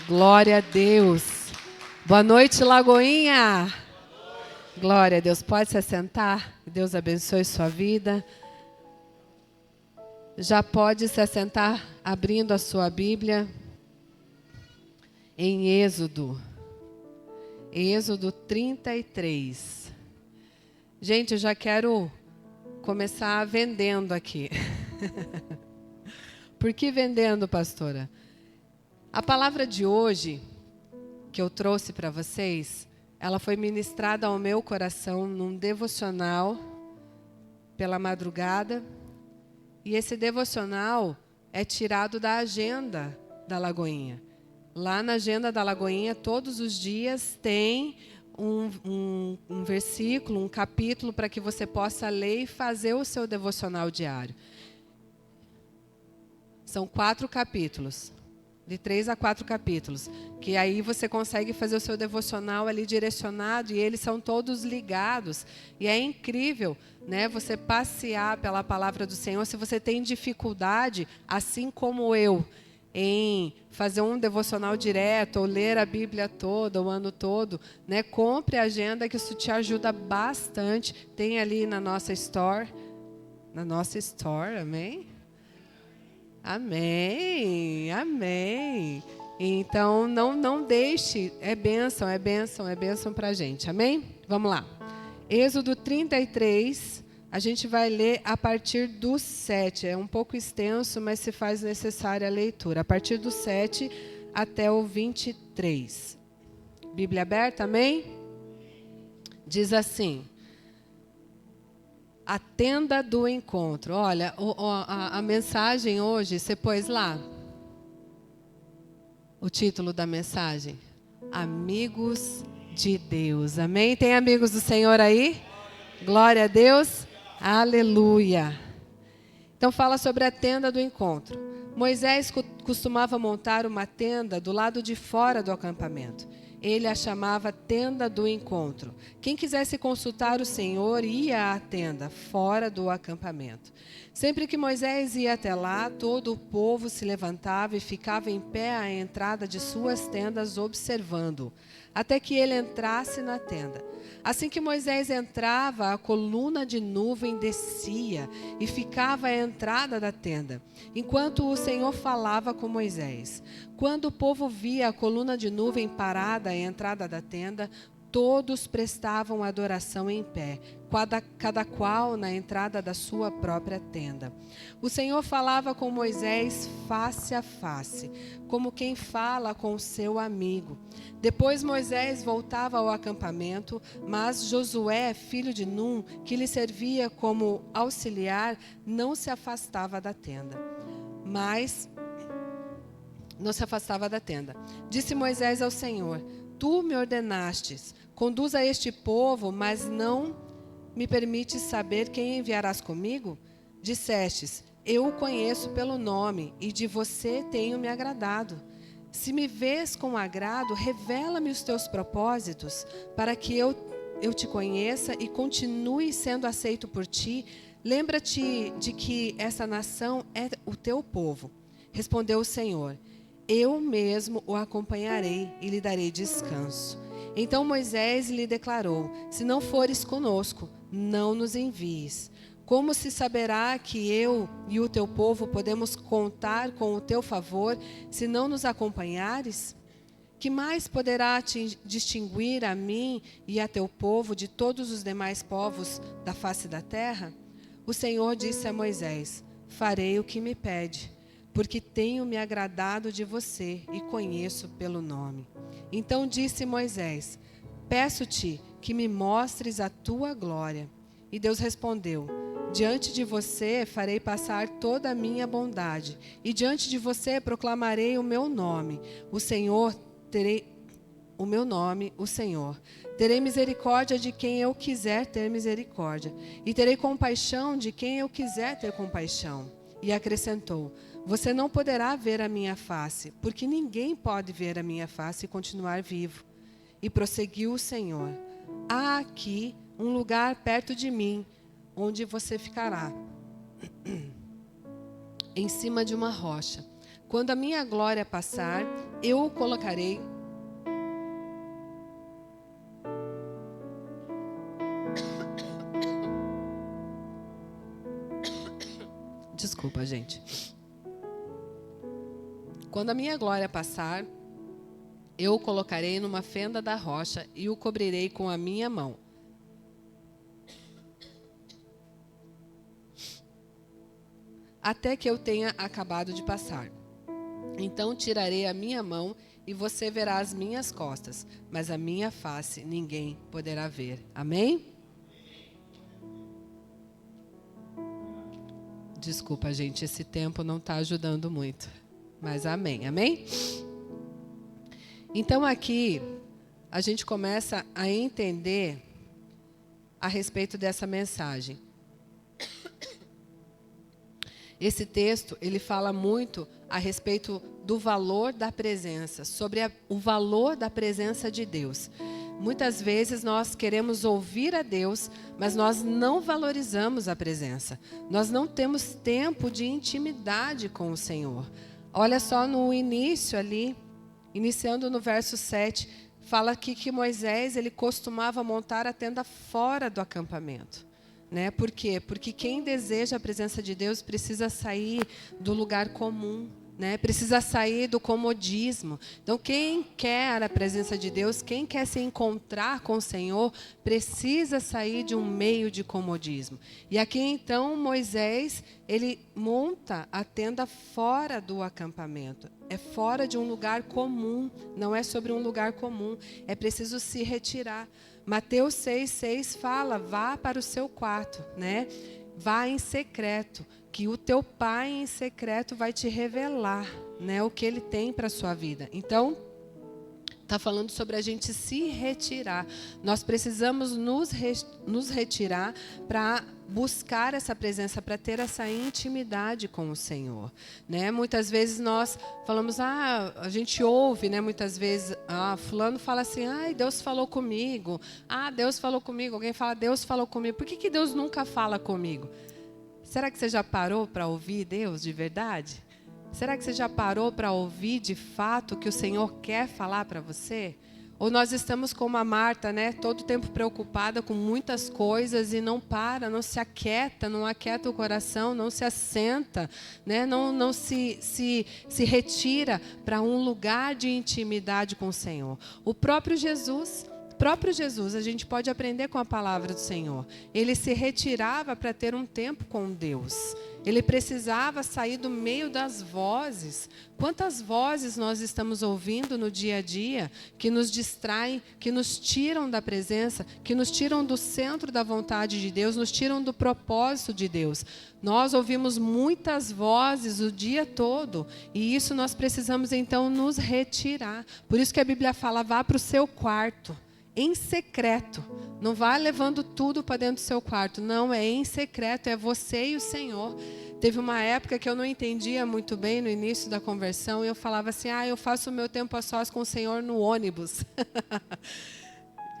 Glória a Deus. Boa noite, Lagoinha. Glória a Deus. Pode se assentar. Deus abençoe sua vida. Já pode se assentar abrindo a sua Bíblia em Êxodo. Êxodo 33. Gente, eu já quero começar vendendo aqui. Por que vendendo, pastora? A palavra de hoje que eu trouxe para vocês, ela foi ministrada ao meu coração num devocional pela madrugada. E esse devocional é tirado da agenda da Lagoinha. Lá na agenda da Lagoinha, todos os dias tem um versículo, um capítulo para que você possa ler e fazer o seu devocional diário. São 4 capítulos. De 3 a 4 capítulos, que aí você consegue fazer o seu devocional ali direcionado, e eles são todos ligados, e é incrível, né, você passear pela palavra do Senhor. Se você tem dificuldade, assim como eu, em fazer um devocional direto, ou ler a Bíblia toda, o ano todo, né, compre a agenda, que isso te ajuda bastante. Tem ali na nossa store, amém? Amém, amém. Então, não deixe, é bênção para a gente, amém? Vamos lá. Êxodo 33, a gente vai ler a partir do 7. É um pouco extenso, mas se faz necessária a leitura. A partir do 7 até o 23. Bíblia aberta, amém? Diz assim: a tenda do encontro. Olha, a mensagem hoje, você pôs lá o título da mensagem: Amigos de Deus. Amém? Tem amigos do Senhor aí? Glória a Deus. Aleluia. Então fala sobre a tenda do encontro. Moisés costumava montar uma tenda do lado de fora do acampamento. Ele a chamava tenda do encontro. Quem quisesse consultar o Senhor ia à tenda, fora do acampamento. Sempre que Moisés ia até lá, todo o povo se levantava e ficava em pé à entrada de suas tendas, observando-o, até que ele entrasse na tenda. Assim que Moisés entrava, a coluna de nuvem descia e ficava à entrada da tenda, enquanto o Senhor falava com Moisés. Quando o povo via a coluna de nuvem parada à entrada da tenda, todos prestavam adoração em pé, cada qual na entrada da sua própria tenda. O Senhor falava com Moisés face a face, como quem fala com seu amigo. Depois Moisés voltava ao acampamento, mas Josué, filho de Num, que lhe servia como auxiliar, não se afastava da tenda. Disse Moisés ao Senhor: Tu me ordenastes, conduza este povo, mas não me permites saber quem enviarás comigo? Dissestes: Eu o conheço pelo nome, e de você tenho me agradado. Se me vês com agrado, revela-me os teus propósitos, para que eu te conheça e continue sendo aceito por ti. Lembra-te de que essa nação é o teu povo. Respondeu o Senhor: Eu mesmo o acompanharei e lhe darei descanso. Então Moisés lhe declarou: Se não fores conosco, não nos envies. Como se saberá que eu e o teu povo podemos contar com o teu favor, se não nos acompanhares? Que mais poderá te distinguir a mim e a teu povo de todos os demais povos da face da terra? O Senhor disse a Moisés: Farei o que me pede, porque tenho me agradado de você e conheço pelo nome. Então disse Moisés: Peço-te que me mostres a tua glória. E Deus respondeu: Diante de você farei passar toda a minha bondade, e diante de você proclamarei o meu nome, o Senhor. Terei misericórdia de quem eu quiser ter misericórdia, e terei compaixão de quem eu quiser ter compaixão. E acrescentou: Você não poderá ver a minha face, porque ninguém pode ver a minha face e continuar vivo. E prosseguiu o Senhor: Há aqui um lugar perto de mim, onde você ficará, em cima de uma rocha. Quando a minha glória passar, eu o colocarei. Desculpa, gente. Quando a minha glória passar, eu o colocarei numa fenda da rocha e o cobrirei com a minha mão. Até que eu tenha acabado de passar. Então tirarei a minha mão e você verá as minhas costas, mas a minha face ninguém poderá ver. Amém? Desculpa, gente, esse tempo não está ajudando muito. Mas amém, amém? Então aqui a gente começa a entender a respeito dessa mensagem. Esse texto, ele fala muito a respeito do valor da presença, sobre o valor da presença de Deus. Muitas vezes nós queremos ouvir a Deus, mas nós não valorizamos a presença. Nós não temos tempo de intimidade com o Senhor. Olha só no início ali, iniciando no verso 7, fala aqui que Moisés ele costumava montar a tenda fora do acampamento. Né? Por quê? Porque quem deseja a presença de Deus precisa sair do lugar comum. Né? Precisa sair do comodismo. Então, quem quer a presença de Deus, quem quer se encontrar com o Senhor, precisa sair de um meio de comodismo. E aqui, então, Moisés, ele monta a tenda fora do acampamento. É fora de um lugar comum, não é sobre um lugar comum. É preciso se retirar. Mateus 6,6 fala, vá para o seu quarto, né? Vá em secreto, que o teu pai em secreto vai te revelar, né, o que ele tem para a sua vida. Então, está falando sobre a gente se retirar. Nós precisamos nos retirar para buscar essa presença, para ter essa intimidade com o Senhor. Né? Muitas vezes nós falamos, a gente ouve, né, muitas vezes, fulano fala assim, Deus falou comigo. Deus falou comigo. Alguém fala, Deus falou comigo. Por que Deus nunca fala comigo? Será que você já parou para ouvir Deus de verdade? Será que você já parou para ouvir de fato o que o Senhor quer falar para você? Ou nós estamos como a Marta, né? Todo o tempo preocupada com muitas coisas e não para, não se aquieta, não aquieta o coração, não se assenta, né? Não se retira para um lugar de intimidade com o Senhor. O próprio Jesus, a gente pode aprender com a palavra do Senhor. Ele se retirava para ter um tempo com Deus. Ele precisava sair do meio das vozes. Quantas vozes nós estamos ouvindo no dia a dia que nos distraem, que nos tiram da presença, que nos tiram do centro da vontade de Deus, nos tiram do propósito de Deus. Nós ouvimos muitas vozes o dia todo e isso nós precisamos então nos retirar. Por isso que a Bíblia fala, vá para o seu quarto. Em secreto, não vá levando tudo para dentro do seu quarto, não, é em secreto, é você e o Senhor. Teve uma época que eu não entendia muito bem no início da conversão, e eu falava assim, eu faço o meu tempo a sós com o Senhor no ônibus.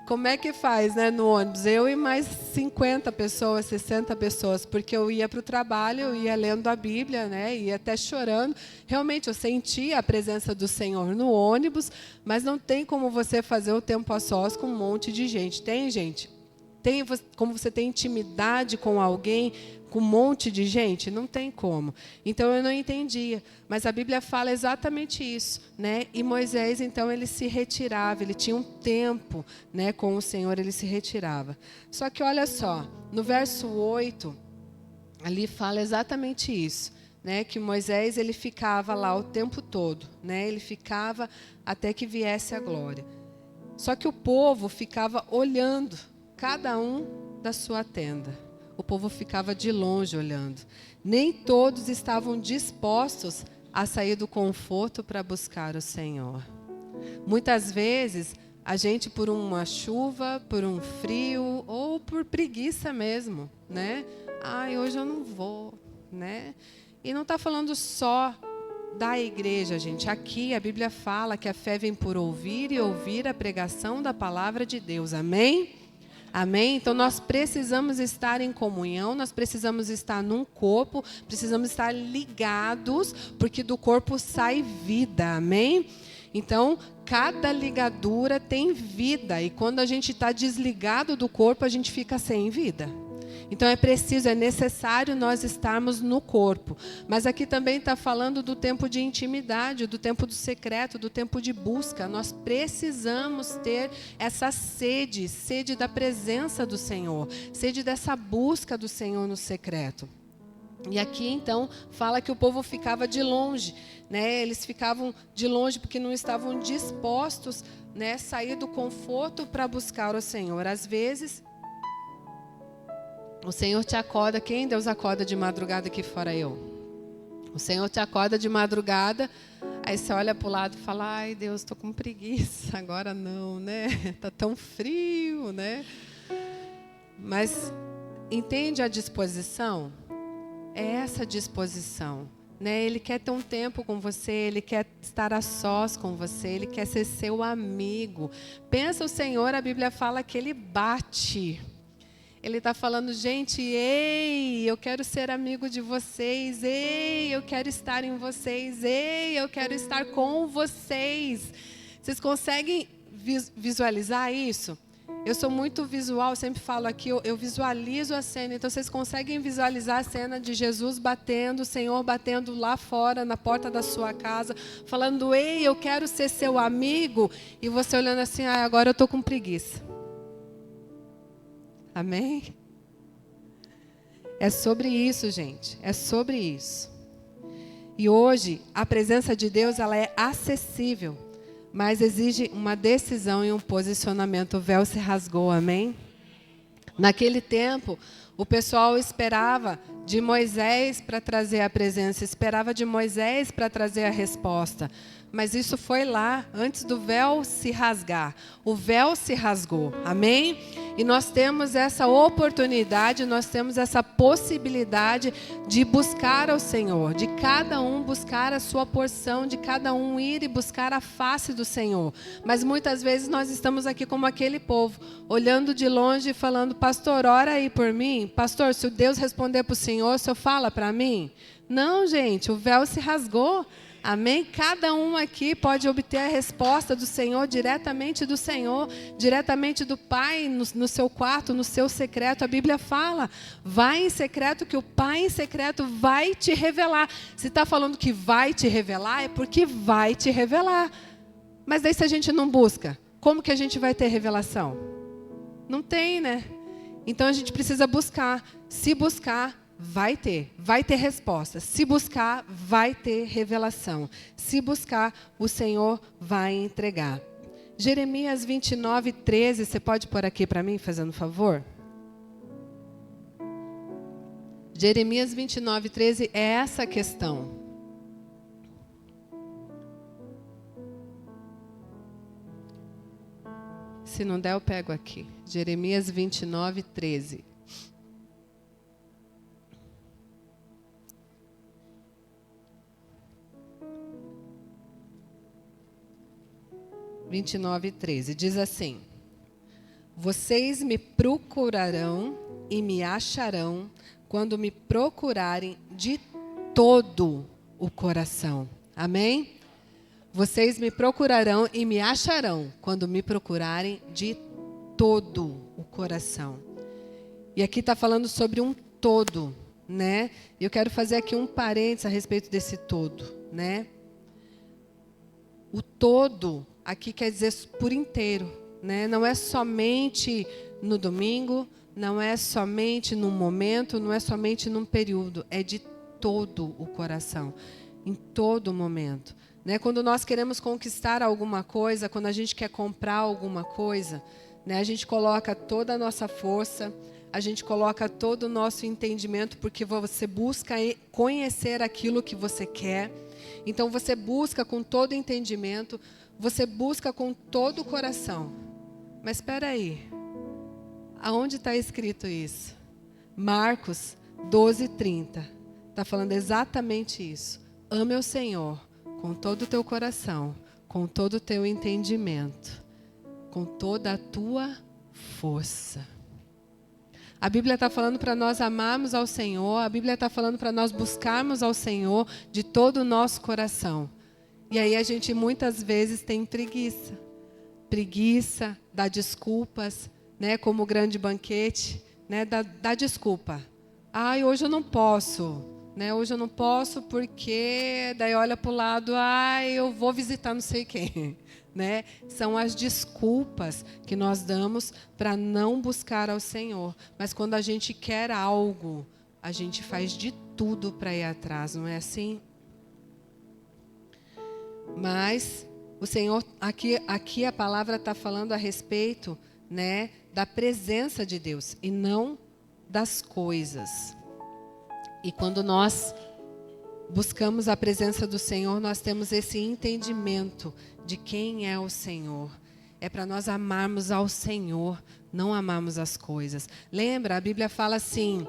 Como é que faz, né, no ônibus? Eu e mais 50 pessoas, 60 pessoas, porque eu ia para o trabalho, eu ia lendo a Bíblia, né, ia até chorando. Realmente, eu sentia a presença do Senhor no ônibus, mas não tem como você fazer o tempo a sós com um monte de gente. Tem, gente? Tem como você tem intimidade com alguém, com um monte de gente? Não tem como. Então, eu não entendia. Mas a Bíblia fala exatamente isso. Né? E Moisés, então, ele se retirava. Ele tinha um tempo, né, com o Senhor, ele se retirava. Só que, olha só, no verso 8, ali fala exatamente isso. Né? Que Moisés ele ficava lá o tempo todo. Né? Ele ficava até que viesse a glória. Só que o povo ficava olhando, cada um da sua tenda. O povo ficava de longe olhando. Nem todos estavam dispostos a sair do conforto para buscar o Senhor. Muitas vezes, a gente por uma chuva, por um frio ou por preguiça mesmo, né? Hoje eu não vou, né? E não está falando só da igreja, gente. Aqui a Bíblia fala que a fé vem por ouvir e ouvir a pregação da palavra de Deus. Amém? Amém? Então nós precisamos estar em comunhão, nós precisamos estar num corpo, precisamos estar ligados, porque do corpo sai vida. Amém? Então, cada ligadura tem vida, e quando a gente está desligado do corpo, a gente fica sem vida. Então é necessário nós estarmos no corpo. Mas aqui também está falando do tempo de intimidade, do tempo do secreto, do tempo de busca. Nós precisamos ter essa sede da presença do Senhor, sede dessa busca do Senhor no secreto. E aqui, então, fala que o povo ficava de longe, né? Eles ficavam de longe porque não estavam dispostos, né, a sair do conforto para buscar o Senhor. Às vezes, o Senhor te acorda. Quem Deus acorda de madrugada aqui fora eu? O Senhor te acorda de madrugada, aí você olha para o lado e fala: ai, Deus, estou com preguiça. Agora não, né? Está tão frio, né? Mas entende a disposição? É essa disposição, né? Ele quer ter um tempo com você, Ele quer estar a sós com você, Ele quer ser seu amigo. Pensa o Senhor, a Bíblia fala que Ele bate. Ele está falando: gente, ei, eu quero ser amigo de vocês, ei, eu quero estar em vocês, ei, eu quero estar com vocês. Vocês conseguem visualizar isso? Eu sou muito visual, sempre falo aqui, eu visualizo a cena. Então, vocês conseguem visualizar a cena de Jesus batendo, o Senhor batendo lá fora, na porta da sua casa, falando: ei, eu quero ser seu amigo, e você olhando assim: ah, agora eu estou com preguiça. Amém? É sobre isso, gente, é sobre isso. E hoje, a presença de Deus, ela é acessível, mas exige uma decisão e um posicionamento. O véu se rasgou, amém? Naquele tempo, o pessoal esperava de Moisés para trazer a presença, esperava de Moisés para trazer a resposta. Mas isso foi lá, antes do véu se rasgar. O véu se rasgou, amém? E nós temos essa oportunidade, nós temos essa possibilidade de buscar ao Senhor, de cada um buscar a sua porção, de cada um ir e buscar a face do Senhor. Mas muitas vezes nós estamos aqui como aquele povo, olhando de longe e falando: pastor, ora aí por mim. Pastor, se Deus responder para o Senhor, o Senhor fala para mim? Não, gente, o véu se rasgou. Amém? Cada um aqui pode obter a resposta do Senhor, diretamente do Senhor, diretamente do Pai, no seu quarto, no seu secreto. A Bíblia fala: vai em secreto que o Pai em secreto vai te revelar. Se está falando que vai te revelar, é porque vai te revelar. Mas daí, se a gente não busca, como que a gente vai ter revelação? Não tem, né? Então a gente precisa buscar. Se buscar, vai ter resposta. Se buscar, vai ter revelação. Se buscar, o Senhor vai entregar. Jeremias 29, 13, você pode pôr aqui para mim, fazendo favor? Jeremias 29, 13 é essa questão. Se não der, eu pego aqui. Jeremias 29, 13. 29:13 diz assim: vocês me procurarão e me acharão quando me procurarem de todo o coração. Amém? Vocês me procurarão e me acharão quando me procurarem de todo o coração. E aqui está falando sobre um todo, né? Eu quero fazer aqui um parênteses a respeito desse todo, né? O todo aqui quer dizer por inteiro, né? Não é somente no domingo, não é somente num momento, não é somente num período, é de todo o coração, em todo momento, né? Quando nós queremos conquistar alguma coisa, quando a gente quer comprar alguma coisa, né? A gente coloca toda a nossa força, a gente coloca todo o nosso entendimento, porque você busca conhecer aquilo que você quer. Então você busca com todo o entendimento, você busca com todo o coração. Mas espera aí, aonde está escrito isso? Marcos 12:30, está falando exatamente isso. Ame o Senhor com todo o teu coração, com todo o teu entendimento, com toda a tua força. A Bíblia está falando para nós amarmos ao Senhor. A Bíblia está falando para nós buscarmos ao Senhor de todo o nosso coração. E aí a gente muitas vezes tem preguiça. Preguiça, dá desculpas, né? Como o grande banquete, né? Dá desculpa. Ai, hoje eu não posso, né? Hoje eu não posso porque daí olha para o lado, ai, eu vou visitar não sei quem, né? São as desculpas que nós damos para não buscar ao Senhor. Mas quando a gente quer algo, a gente faz de tudo para ir atrás, não é assim? Mas o Senhor, aqui a palavra está falando a respeito, né, da presença de Deus e não das coisas. E quando nós buscamos a presença do Senhor, nós temos esse entendimento de quem é o Senhor. É para nós amarmos ao Senhor, não amarmos as coisas. Lembra, a Bíblia fala assim,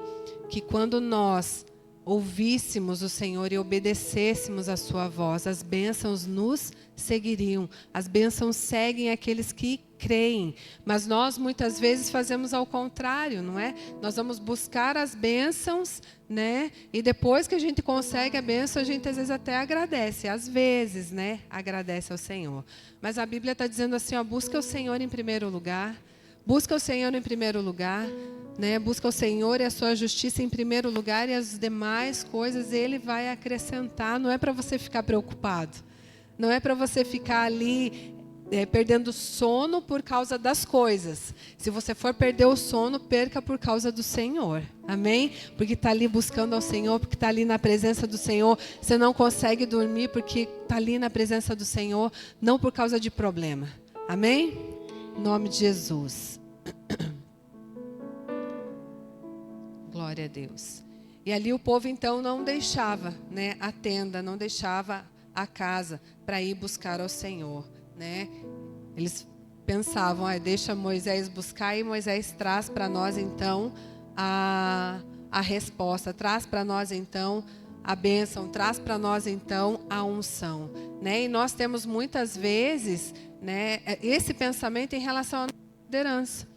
que quando nós ouvíssemos o Senhor e obedecêssemos a sua voz, as bênçãos nos seguiriam. As bênçãos seguem aqueles que creem. Mas nós muitas vezes fazemos ao contrário, não é? Nós vamos buscar as bênçãos, né? E depois que a gente consegue a bênção, a gente às vezes até agradece. Às vezes, né? Agradece ao Senhor. Mas a Bíblia está dizendo assim, ó, busca o Senhor em primeiro lugar. Busca o Senhor em primeiro lugar. Né? Busca o Senhor e a sua justiça em primeiro lugar e as demais coisas Ele vai acrescentar. Não é para você ficar preocupado. Não é para você ficar ali perdendo sono por causa das coisas. Se você for perder o sono, perca por causa do Senhor. Amém? Porque está ali buscando ao Senhor, porque está ali na presença do Senhor. Você não consegue dormir porque está ali na presença do Senhor, não por causa de problema. Amém? Em nome de Jesus. Glória a Deus. E ali o povo então não deixava, né, a tenda, não deixava a casa para ir buscar ao Senhor, né? Eles pensavam, deixa Moisés buscar e Moisés traz para nós então a resposta, traz para nós então a bênção, traz para nós então a unção, né? E nós temos muitas vezes, né, esse pensamento em relação à liderança.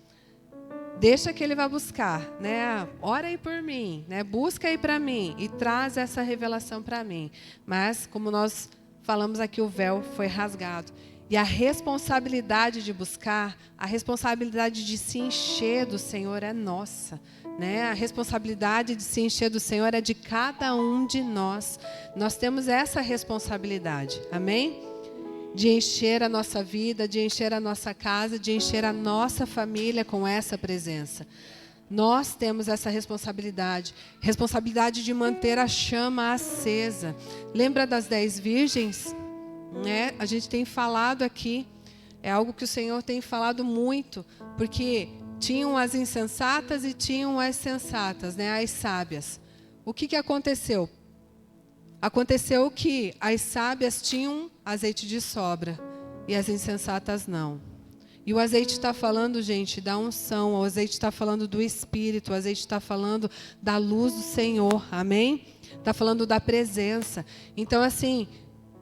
Deixa que ele vá buscar, né? Ora aí por mim, né? Busca aí para mim e traz essa revelação para mim. Mas, como nós falamos aqui, o véu foi rasgado. E a responsabilidade de buscar, a responsabilidade de se encher do Senhor é nossa, né? A responsabilidade de se encher do Senhor é de cada um de nós. Nós temos essa responsabilidade, amém? De encher a nossa vida, de encher a nossa casa, de encher a nossa família com essa presença. Nós temos essa responsabilidade de manter a chama acesa. Lembra das 10 virgens? Né? A gente tem falado aqui, é algo que o Senhor tem falado muito, porque tinham as insensatas e tinham as sensatas, né? As sábias. O que aconteceu? Aconteceu que as sábias tinham azeite de sobra e as insensatas não. E o azeite está falando, gente, da unção, o azeite está falando do Espírito, o azeite está falando da luz do Senhor, amém? Está falando da presença. Então, assim,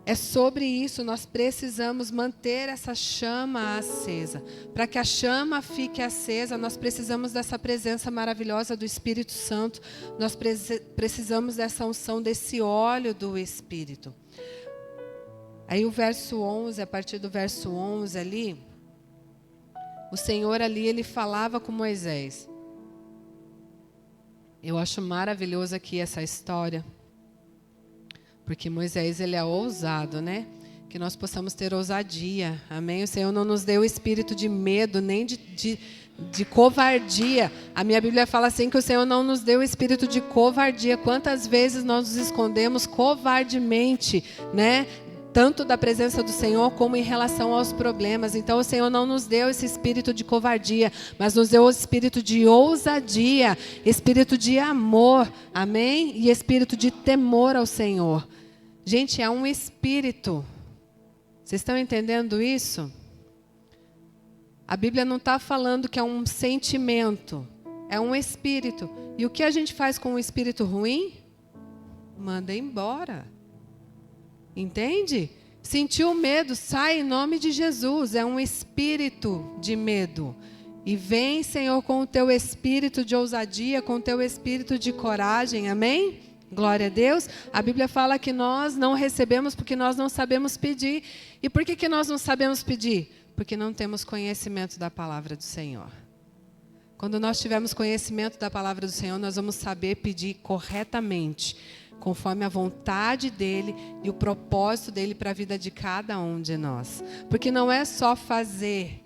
é sobre isso, nós precisamos manter essa chama acesa. Para que a chama fique acesa, nós precisamos dessa presença maravilhosa do Espírito Santo. Nós precisamos dessa unção, desse óleo do Espírito. Aí o verso 11, a partir do verso 11 ali, o Senhor ali, ele falava com Moisés. Eu acho maravilhoso aqui essa história. Porque Moisés, ele é ousado, né? Que nós possamos ter ousadia, amém? O Senhor não nos deu espírito de medo, nem de covardia. A minha Bíblia fala assim que o Senhor não nos deu espírito de covardia. Quantas vezes nós nos escondemos covardemente, né? Tanto da presença do Senhor como em relação aos problemas. Então o Senhor não nos deu esse espírito de covardia, mas nos deu o espírito de ousadia, espírito de amor, amém? E espírito de temor ao Senhor. Gente, é um espírito. Vocês estão entendendo isso? A Bíblia não está falando que é um sentimento, é um espírito. E o que a gente faz com um espírito ruim? Manda embora. Entende? Sentiu medo, sai em nome de Jesus. É um espírito de medo. E vem, Senhor, com o teu espírito de ousadia, com o teu espírito de coragem, amém? Glória a Deus. A Bíblia fala que nós não recebemos porque nós não sabemos pedir. E por que nós não sabemos pedir? Porque não temos conhecimento da palavra do Senhor. Quando nós tivermos conhecimento da palavra do Senhor, nós vamos saber pedir corretamente, conforme a vontade dEle e o propósito dEle para a vida de cada um de nós. Porque não é só fazer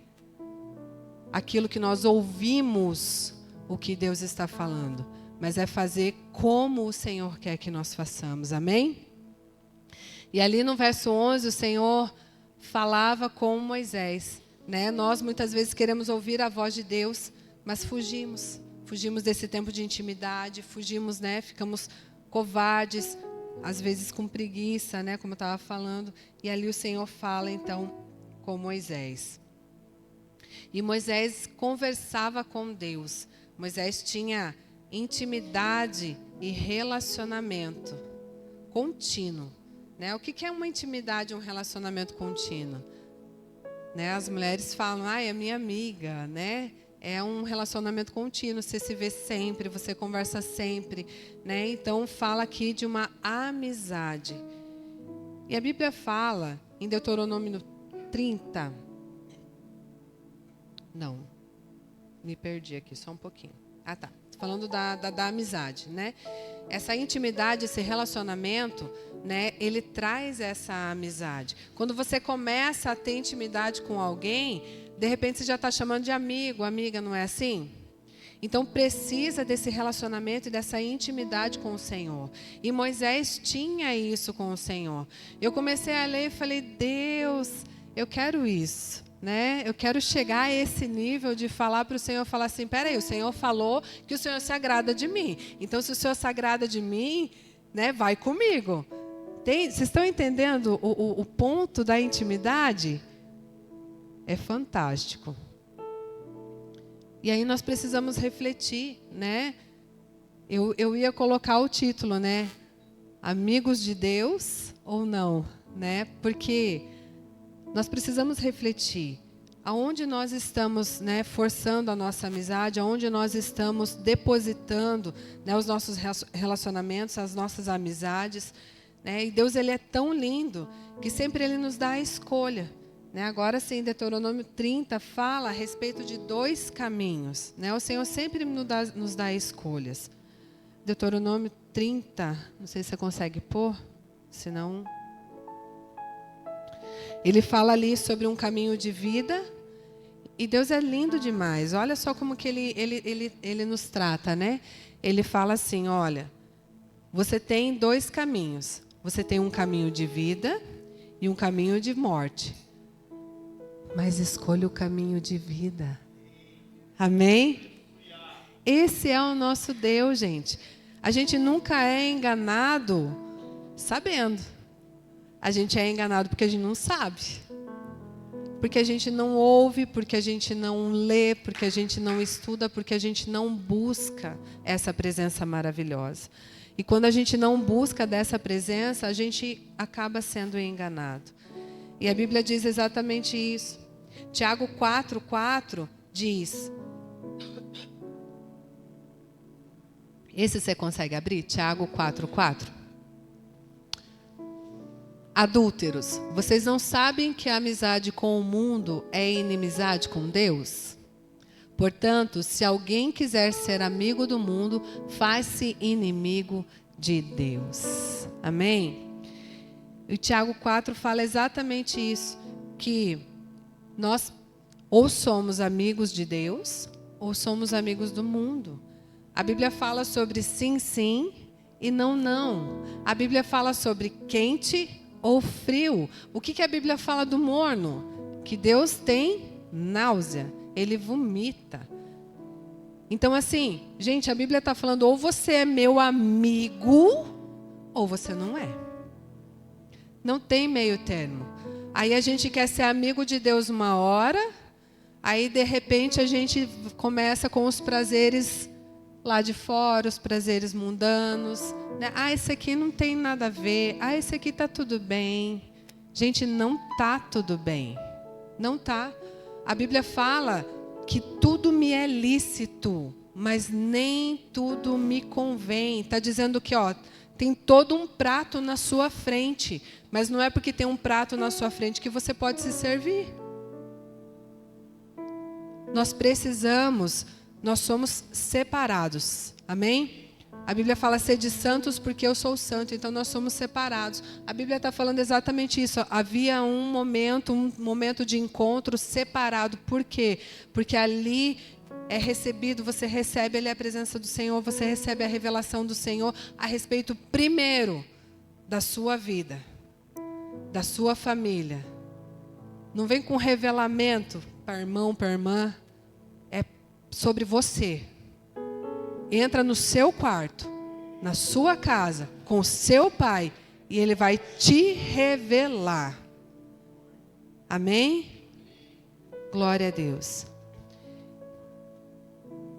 aquilo que nós ouvimos o que Deus está falando, mas é fazer como o Senhor quer que nós façamos, amém? E ali no verso 11, o Senhor falava com Moisés, né? Nós muitas vezes queremos ouvir a voz de Deus, mas fugimos desse tempo de intimidade, fugimos, né? Ficamos covardes, às vezes com preguiça, né? Como eu estava falando, e ali o Senhor fala então com Moisés. E Moisés conversava com Deus. Moisés tinha intimidade e relacionamento contínuo, né? O que é uma intimidade, um relacionamento contínuo? Né? As mulheres falam, é minha amiga, né? É um relacionamento contínuo, você se vê sempre, você conversa sempre, né? Então fala aqui de uma amizade. E a Bíblia fala em Deuteronômio 30. Não, me perdi aqui, só um pouquinho. Tá. Falando da amizade, né? Essa intimidade, esse relacionamento, né? Ele traz essa amizade. Quando você começa a ter intimidade com alguém, de repente você já está chamando de amigo, amiga, não é assim? Então precisa desse relacionamento e dessa intimidade com o Senhor. E Moisés tinha isso com o Senhor. Eu comecei a ler e falei, Deus, eu quero isso. Né? Eu quero chegar a esse nível de falar para o Senhor, falar assim, peraí, o Senhor falou que o Senhor se agrada de mim. Então, se o Senhor se agrada de mim, né, vai comigo. Vocês estão entendendo o ponto da intimidade? É fantástico. E aí nós precisamos refletir, né? Eu ia colocar o título, né? Amigos de Deus ou não, né? Porque nós precisamos refletir aonde nós estamos, né, forçando a nossa amizade, aonde nós estamos depositando, né, os nossos relacionamentos, as nossas amizades. Né? E Deus, Ele é tão lindo que sempre Ele nos dá a escolha. Né? Agora sim, Deuteronômio 30 fala a respeito de 2 caminhos. Né? O Senhor sempre nos dá escolhas. Deuteronômio 30, não sei se você consegue pôr, senão... Ele fala ali sobre um caminho de vida, e Deus é lindo demais. Olha só como que ele nos trata, né? Ele fala assim, olha, você tem 2 caminhos. Você tem um caminho de vida e um caminho de morte. Mas escolha o caminho de vida. Amém? Esse é o nosso Deus, gente. A gente nunca é enganado sabendo. A gente é enganado porque a gente não sabe. Porque a gente não ouve, porque a gente não lê, porque a gente não estuda, porque a gente não busca essa presença maravilhosa. E quando a gente não busca dessa presença, a gente acaba sendo enganado. E a Bíblia diz exatamente isso. Tiago 4:4 diz... Esse você consegue abrir? Tiago 4:4. Adúlteros, vocês não sabem que a amizade com o mundo é inimizade com Deus? Portanto, se alguém quiser ser amigo do mundo, faz-se inimigo de Deus. Amém? E Tiago 4 fala exatamente isso, que nós ou somos amigos de Deus, ou somos amigos do mundo. A Bíblia fala sobre sim, sim e não, não. A Bíblia fala sobre quente ou frio. O que a Bíblia fala do morno? Que Deus tem náusea, Ele vomita. Então assim, gente, a Bíblia está falando ou você é meu amigo ou você não é. Não tem meio termo. Aí a gente quer ser amigo de Deus uma hora, aí de repente a gente começa com os prazeres lá de fora, os prazeres mundanos, né? Esse aqui não tem nada a ver. Esse aqui está tudo bem. Gente, não está tudo bem. Não está. A Bíblia fala que tudo me é lícito, mas nem tudo me convém. Está dizendo que, tem todo um prato na sua frente, mas não é porque tem um prato na sua frente que você pode se servir. Nós somos separados. Amém? A Bíblia fala, sede santos porque eu sou santo. Então nós somos separados. A Bíblia está falando exatamente isso. Havia um momento de encontro separado. Por quê? Porque ali é recebido, você recebe ali a presença do Senhor, você recebe a revelação do Senhor a respeito primeiro da sua vida, da sua família. Não vem com revelamento para irmão, para irmã. É sobre você. Entra no seu quarto, na sua casa, com o seu pai, e ele vai te revelar. Amém? Glória a Deus.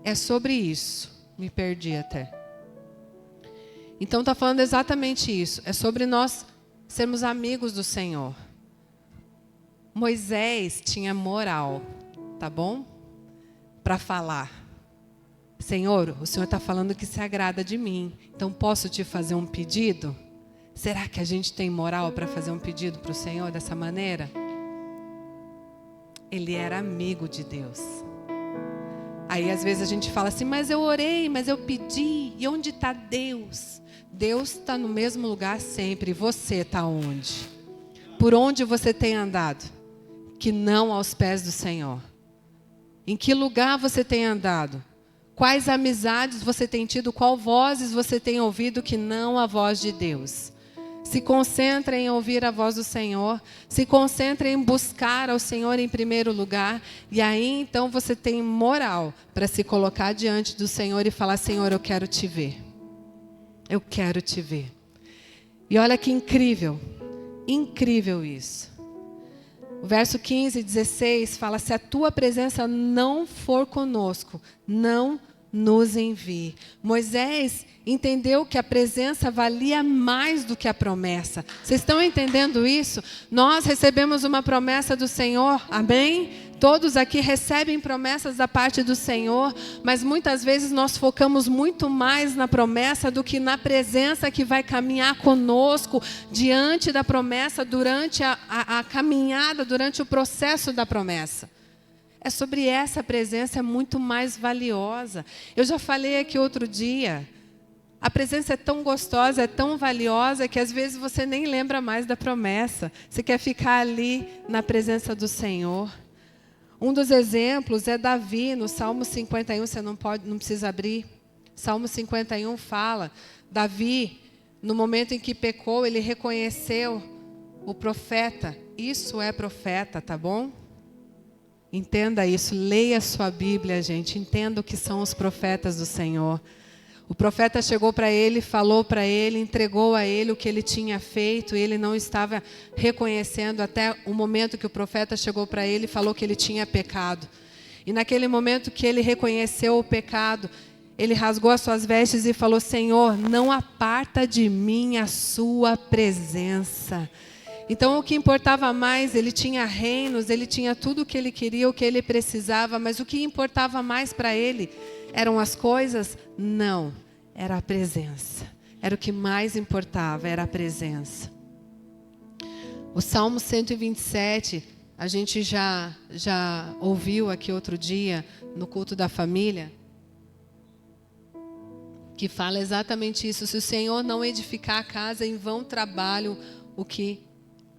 É sobre isso. Me perdi até. Então está falando exatamente isso. É sobre nós sermos amigos do Senhor. Moisés tinha moral, tá bom? Para falar. Senhor, o Senhor está falando que se agrada de mim. Então posso te fazer um pedido? Será que a gente tem moral para fazer um pedido para o Senhor dessa maneira? Ele era amigo de Deus. Aí às vezes a gente fala assim, mas eu orei, mas eu pedi, e onde está Deus? Deus está no mesmo lugar sempre, e você está onde? Por onde você tem andado? Que não aos pés do Senhor. Em que lugar você tem andado? Quais amizades você tem tido? Qual vozes você tem ouvido que não a voz de Deus? Se concentre em ouvir a voz do Senhor. Se concentre em buscar ao Senhor em primeiro lugar. E aí, então, você tem moral para se colocar diante do Senhor e falar, Senhor, eu quero te ver. Eu quero te ver. E olha que incrível. Incrível isso. O verso 15 e 16 fala, se a tua presença não for conosco, não nos envie. Moisés entendeu que a presença valia mais do que a promessa. Vocês estão entendendo isso? Nós recebemos uma promessa do Senhor, amém? Todos aqui recebem promessas da parte do Senhor, mas muitas vezes nós focamos muito mais na promessa do que na presença que vai caminhar conosco diante da promessa, durante a caminhada, durante o processo da promessa. É sobre essa presença, é muito mais valiosa. Eu já falei aqui outro dia, a presença é tão gostosa, é tão valiosa, que às vezes você nem lembra mais da promessa. Você quer ficar ali na presença do Senhor. Um dos exemplos é Davi, no Salmo 51, você não precisa abrir. Salmo 51 fala, Davi, no momento em que pecou, ele reconheceu o profeta. Isso é profeta, tá bom? Entenda isso, leia a sua Bíblia, gente. Entenda o que são os profetas do Senhor. O profeta chegou para ele, falou para ele, entregou a ele o que ele tinha feito. E ele não estava reconhecendo até o momento que o profeta chegou para ele e falou que ele tinha pecado. E naquele momento que ele reconheceu o pecado, ele rasgou as suas vestes e falou, Senhor, não aparta de mim a sua presença. Então o que importava mais, ele tinha reinos, ele tinha tudo o que ele queria, o que ele precisava, mas o que importava mais para ele eram as coisas? Não, era a presença. Era o que mais importava, era a presença. O Salmo 127, a gente já ouviu aqui outro dia, no culto da família, que fala exatamente isso. Se o Senhor não edificar a casa, em vão trabalham o que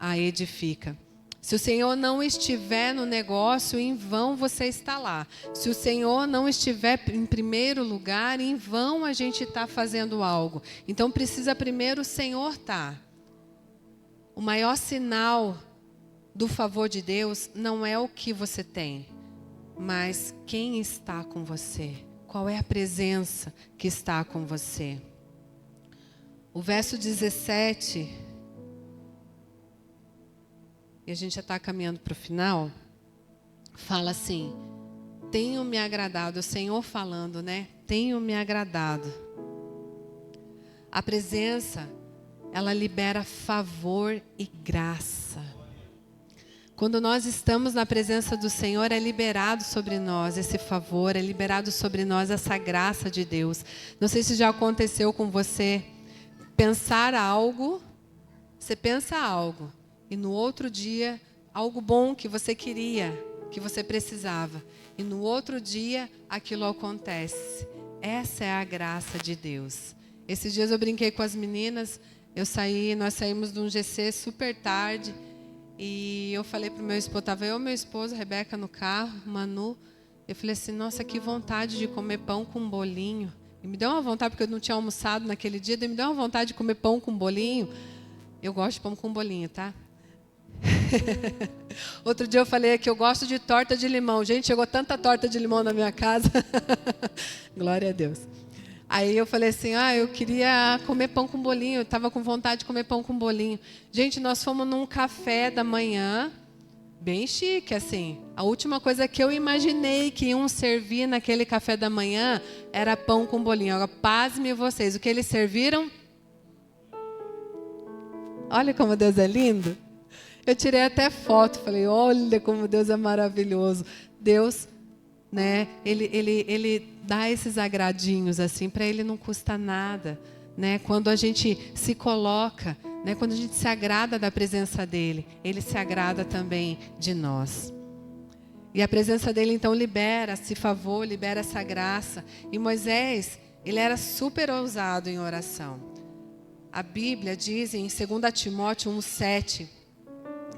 a edifica. Se o Senhor não estiver no negócio, em vão você está lá. Se o Senhor não estiver em primeiro lugar, em vão a gente está fazendo algo. Então precisa primeiro o Senhor estar. O maior sinal do favor de Deus não é o que você tem, mas quem está com você. Qual é a presença que está com você? O verso 17... e a gente já está caminhando para o final, fala assim, tenho me agradado, o Senhor falando, né? Tenho me agradado. A presença, ela libera favor e graça. Quando nós estamos na presença do Senhor, é liberado sobre nós esse favor, é liberado sobre nós essa graça de Deus. Não sei se já aconteceu com você pensar algo, você pensa algo, e no outro dia, algo bom que você queria, que você precisava, e no outro dia, aquilo acontece. Essa é a graça de Deus. Esses dias eu brinquei com as meninas, nós saímos de um GC super tarde, e eu falei para o meu esposo, estava eu e meu esposo, Rebeca no carro, Manu, eu falei assim, nossa, que vontade de comer pão com bolinho. E me deu uma vontade, porque eu não tinha almoçado naquele dia, me deu uma vontade de comer pão com bolinho. Eu gosto de pão com bolinho, tá? Outro dia eu falei que eu gosto de torta de limão. Gente, chegou tanta torta de limão na minha casa. Glória a Deus. Aí eu falei assim, eu queria comer pão com bolinho. Eu estava com vontade de comer pão com bolinho. Gente, nós fomos num café da manhã, bem chique, assim. A última coisa que eu imaginei que iam servir naquele café da manhã era pão com bolinho. Agora, pasmem vocês, o que eles serviram? Olha como Deus é lindo. Eu tirei até foto, falei, olha como Deus é maravilhoso. Deus, né, ele dá esses agradinhos assim, para Ele não custa nada, né? Quando a gente se coloca, né, quando a gente se agrada da presença dEle, Ele se agrada também de nós. E a presença dEle então libera esse favor, libera essa graça. E Moisés, ele era super ousado em oração. A Bíblia diz em 2 Timóteo 1,7,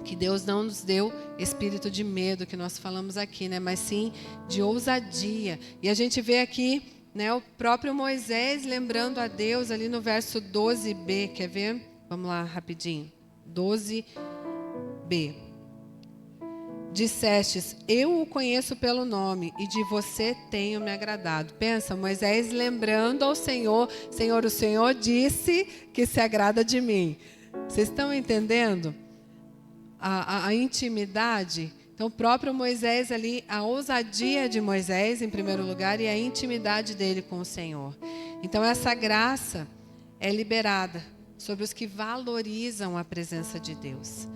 que Deus não nos deu espírito de medo, que nós falamos aqui, né? Mas sim de ousadia. E a gente vê aqui, né, o próprio Moisés lembrando a Deus ali no verso 12b. Quer ver? Vamos lá rapidinho. 12b. Dissestes, eu o conheço pelo nome, e de você tenho me agradado. Pensa, Moisés lembrando ao Senhor, Senhor, o Senhor disse que se agrada de mim. Vocês estão entendendo? A intimidade. Então, o próprio Moisés ali, a ousadia de Moisés, em primeiro lugar, e a intimidade dele com o Senhor. Então, essa graça é liberada sobre os que valorizam a presença de Deus.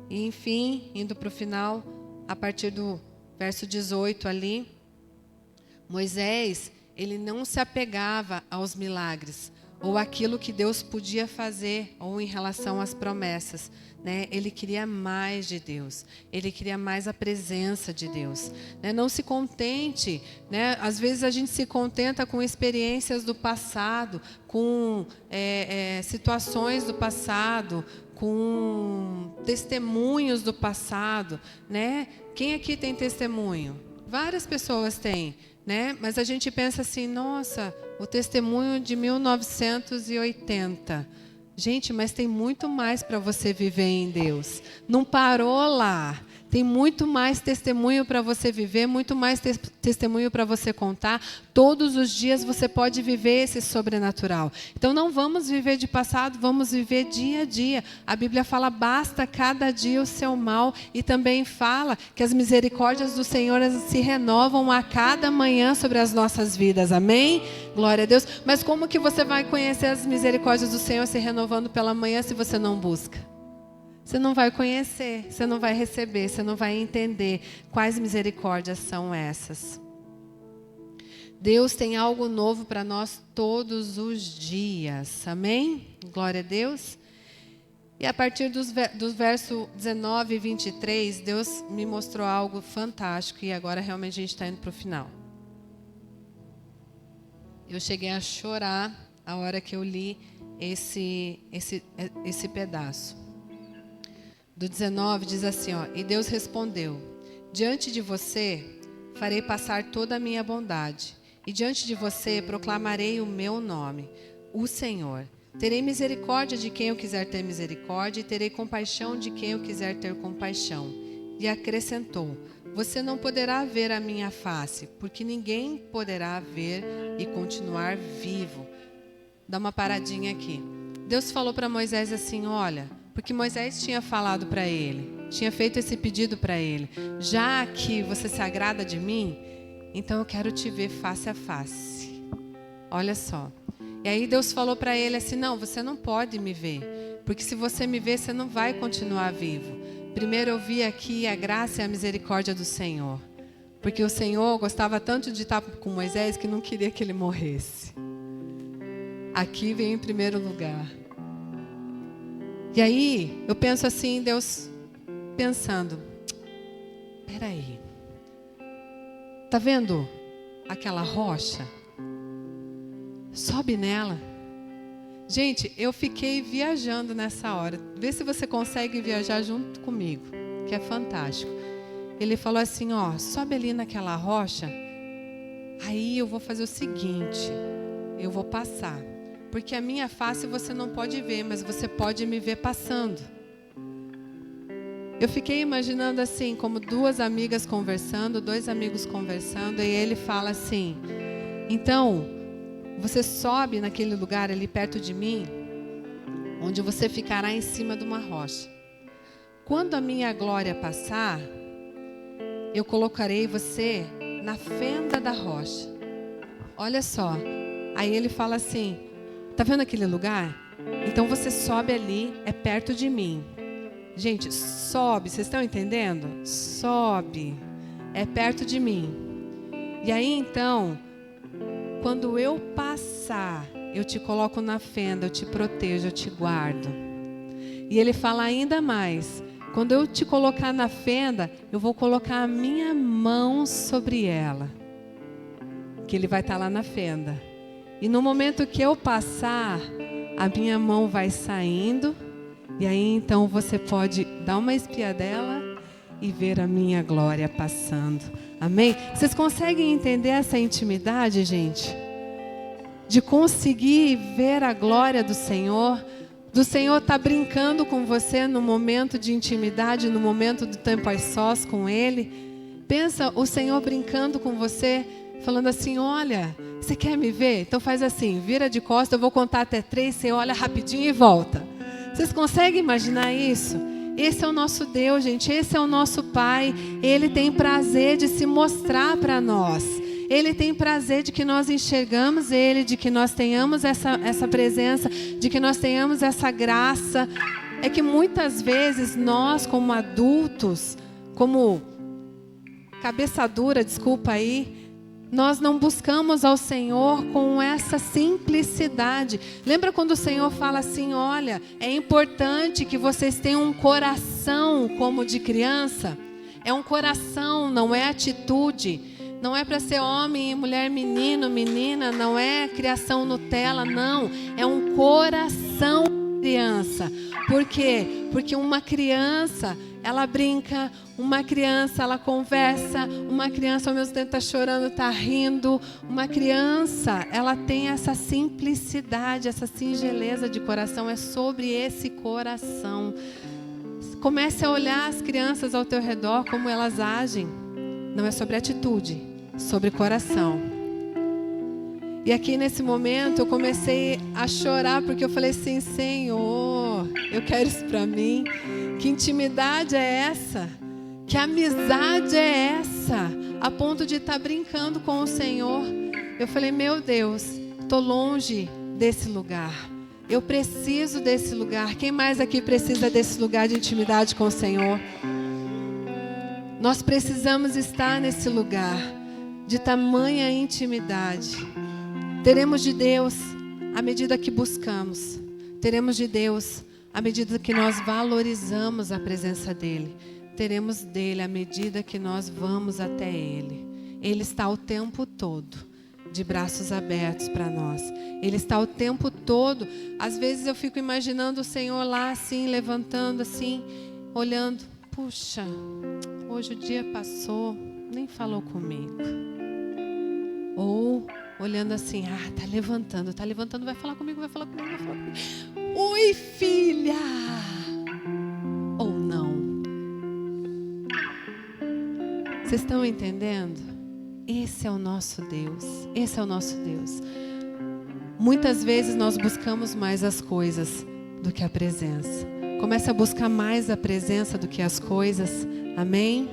E, enfim, indo para o final, a partir do verso 18 ali, Moisés, ele não se apegava aos milagres, ou aquilo que Deus podia fazer, ou em relação às promessas, né? Ele queria mais de Deus, ele queria mais a presença de Deus, né? Não se contente, né? Às vezes a gente se contenta com experiências do passado, com situações do passado, com testemunhos do passado, né? Quem aqui tem testemunho? Várias pessoas têm, né? Mas a gente pensa assim, nossa, o testemunho de 1980. Gente, mas tem muito mais para você viver em Deus. Não parou lá. Tem muito mais testemunho para você viver, muito mais testemunho para você contar. Todos os dias você pode viver esse sobrenatural. Então não vamos viver de passado, vamos viver dia a dia. A Bíblia fala, basta cada dia o seu mal. E também fala que as misericórdias do Senhor se renovam a cada manhã sobre as nossas vidas. Amém? Glória a Deus. Mas como que você vai conhecer as misericórdias do Senhor se renovando pela manhã se você não busca? Você não vai conhecer, você não vai receber, você não vai entender quais misericórdias são essas. Deus tem algo novo para nós todos os dias. Amém? Glória a Deus. E a partir dos versos 19 e 23, Deus me mostrou algo fantástico. E agora realmente a gente está indo para o final. Eu cheguei a chorar a hora que eu li esse pedaço. Do 19 diz assim, e Deus respondeu, diante de você farei passar toda a minha bondade, e diante de você proclamarei o meu nome, o Senhor. Terei misericórdia de quem eu quiser ter misericórdia, e terei compaixão de quem eu quiser ter compaixão. E acrescentou, você não poderá ver a minha face, porque ninguém poderá ver e continuar vivo. Dá uma paradinha aqui. Deus falou para Moisés assim, olha, porque Moisés tinha falado para ele, tinha feito esse pedido para ele. Já que você se agrada de mim, então eu quero te ver face a face. Olha só. E aí Deus falou para ele assim, não, você não pode me ver. Porque se você me ver, você não vai continuar vivo. Primeiro eu vi aqui a graça e a misericórdia do Senhor. Porque o Senhor gostava tanto de estar com Moisés que não queria que ele morresse. Aqui vem em primeiro lugar. E aí, eu penso assim, Deus pensando, peraí, tá vendo aquela rocha? Sobe nela. Gente, eu fiquei viajando nessa hora. Vê se você consegue viajar junto comigo, que é fantástico. Ele falou assim, ó, sobe ali naquela rocha, aí eu vou fazer o seguinte, eu vou passar. Porque a minha face você não pode ver, mas você pode me ver passando. Eu fiquei imaginando assim, como duas amigas conversando, dois amigos conversando, e ele fala assim, então, você sobe naquele lugar ali perto de mim, onde você ficará em cima de uma rocha. Quando a minha glória passar, eu colocarei você na fenda da rocha. Olha só. Aí ele fala assim, tá vendo aquele lugar? Então você sobe ali, é perto de mim. Gente, sobe, vocês estão entendendo? Sobe, é perto de mim. E aí então, quando eu passar, eu te coloco na fenda, eu te protejo, eu te guardo. E ele fala ainda mais, quando eu te colocar na fenda, eu vou colocar a minha mão sobre ela. Que ele vai estar lá na fenda. E no momento que eu passar, a minha mão vai saindo. E aí então você pode dar uma espiadela e ver a minha glória passando. Amém? Vocês conseguem entender essa intimidade, gente? De conseguir ver a glória do Senhor. Do Senhor estar brincando com você no momento de intimidade, no momento do tempo a sós com Ele. Pensa o Senhor brincando com você, falando assim, olha, você quer me ver? Então faz assim, vira de costas, eu vou contar até 3, você olha rapidinho e volta. Vocês conseguem imaginar isso? Esse é o nosso Deus, gente, esse é o nosso Pai. Ele tem prazer de se mostrar para nós. Ele tem prazer de que nós enxergamos Ele, de que nós tenhamos essa presença, de que nós tenhamos essa graça. É que muitas vezes nós, como adultos, como cabeça dura, desculpa aí, nós não buscamos ao Senhor com essa simplicidade. Lembra quando o Senhor fala assim, olha, é importante que vocês tenham um coração como de criança? É um coração, não é atitude. Não é para ser homem, mulher, menino, menina, não é criação Nutella, não. É um coração criança. Por quê? Porque uma criança, ela brinca, uma criança, ela conversa, uma criança ao mesmo tempo está chorando, está rindo. Uma criança, ela tem essa simplicidade, essa singeleza de coração, é sobre esse coração. Comece a olhar as crianças ao teu redor, como elas agem. Não é sobre atitude, sobre coração. E aqui nesse momento eu comecei a chorar porque eu falei assim, Senhor, eu quero isso para mim. Que intimidade é essa? Que amizade é essa? A ponto de estar brincando com o Senhor. Eu falei, meu Deus, estou longe desse lugar. Eu preciso desse lugar. Quem mais aqui precisa desse lugar de intimidade com o Senhor? Nós precisamos estar nesse lugar de tamanha intimidade. Teremos de Deus à medida que buscamos. Teremos de Deus à medida que nós valorizamos a presença dEle. Teremos dEle à medida que nós vamos até Ele. Ele está o tempo todo de braços abertos para nós. Ele está o tempo todo. Às vezes eu fico imaginando o Senhor lá assim, levantando assim, olhando. Puxa, hoje o dia passou, nem falou comigo. Ou olhando assim, tá levantando, vai falar comigo, vai falar comigo, vai falar comigo. Oi, filha! Ou não. Vocês estão entendendo? Esse é o nosso Deus, esse é o nosso Deus. Muitas vezes nós buscamos mais as coisas do que a presença. Comece a buscar mais a presença do que as coisas. Amém?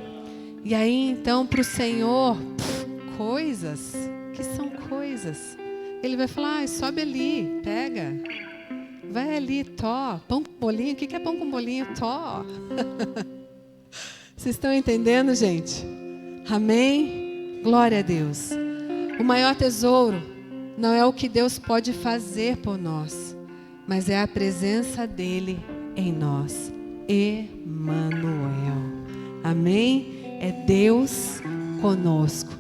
E aí, então, para o Senhor, coisas, que são coisas. Ele vai falar, sobe ali, pega. Vai ali, tó. Pão com bolinho, o que é pão com bolinho? Tó. Vocês estão entendendo, gente? Amém? Glória a Deus. O maior tesouro não é o que Deus pode fazer por nós, mas é a presença dele em nós. Emanuel. Amém? É Deus conosco.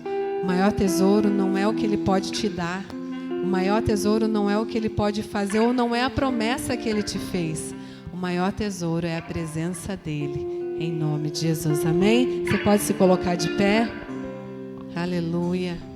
O maior tesouro não é o que ele pode te dar. O maior tesouro não é o que ele pode fazer, ou não é a promessa que ele te fez. O maior tesouro é a presença dele, em nome de Jesus. Amém? Você pode se colocar de pé? Aleluia.